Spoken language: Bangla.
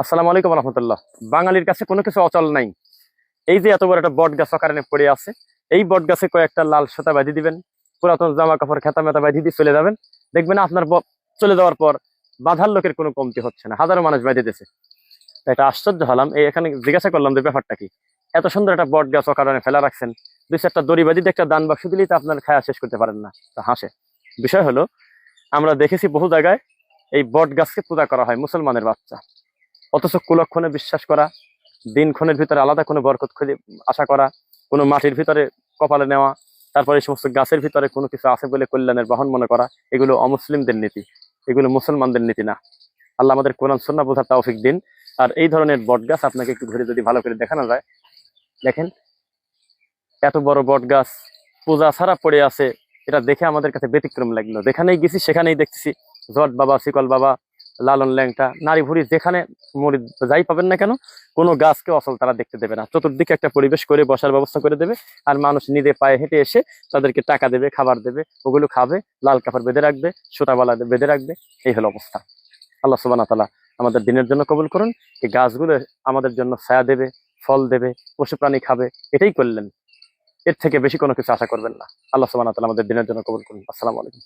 আসসালামু আলাইকুম রহমতুল্লাহ। বাঙালির কাছে কোনো কিছু অচল নাই। এই যে এত বড় একটা বট গাছ অকারণে পড়ে আছে, এই বট গাছে কয়েকটা লাল সুতা বাঁধি দিবেন, পুরাতন জামা কাপড় খেতা মেতা বাঁধি দিয়ে চলে যাবেন। দেখবেন আপনার চলে যাওয়ার পর বাধার লোকের কোনো কমতি হচ্ছে না, হাজারো মানুষ বাঁধে দিতেছে। এটা আশ্চর্য হলাম, এই এখানে জিজ্ঞাসা করলাম যে ব্যাপারটা কি। এত সুন্দর একটা বট গাছ অকারণে ফেলা রাখছেন, দুই চারটা দড়ি বাঁধি দিয়ে একটা দান বাক্স দিলেই তো আপনার খায়া শেষ করতে পারেন না। তো হাসে। বিষয় হলো, আমরা দেখেছি বহু জায়গায় এই বট গাছকে পূজা করা হয় মুসলমানের বাচ্চা, অথচ কুলক্ষণে বিশ্বাস করা, দিনক্ষণের ভিতরে আলাদা কোনো বরকত খুঁজে আশা করা, কোনো মাটির ভিতরে কপালে নেওয়া, তারপরে এই সমস্ত গাছের ভিতরে কোনো কিছু আছে বলে কল্যাণের বাহন মনে করা, এগুলো অমুসলিমদের নীতি, এগুলো মুসলমানদের নীতি না। আল্লাহ আমাদের কোরআন সুন্নাহ বোঝার তৌফিক দিন। আর এই ধরনের বট গাছ আপনাকে একটু ঘুরে যদি ভালো করে দেখানো যায়, দেখেন এত বড় বট গাছ পূজা ছাড়া পড়ে আছে। এটা দেখে আমাদের কাছে ব্যতিক্রম লাগলো। যেখানেই গেছি সেখানেই দেখতেছি জট বাবা, শিকল বাবা, লালন ল্যাংটা, নারী ভুড়ি, যেখানে মরি যাই পাবেন না কেন, কোনো গাছকে অচল তারা দেখতে দেবে না। চতুর্দিকে একটা পরিবেশ করে বসার ব্যবস্থা করে দেবে, আর মানুষ নিজে পায়ে হেঁটে এসে তাদেরকে টাকা দেবে, খাবার দেবে, ওগুলো খাবে, লাল কাপড় বেঁধে রাখবে, সুতাবালা বেঁধে রাখবে। এই হলো অবস্থা। আল্লাহ সুবহানাহু ওয়া তাআলা আমাদের দিনের জন্য কবুল করুন। এই গাছগুলো আমাদের জন্য ছায়া দেবে, ফল দেবে, পশু প্রাণী খাবে, এটাই করলেন। এর থেকে বেশি কোনো কিছু আশা করবেন না। আল্লাহ সুবহানাহু ওয়া তাআলা আমাদের দিনের জন্য কবুল করুন। আসসালামু আলাইকুম।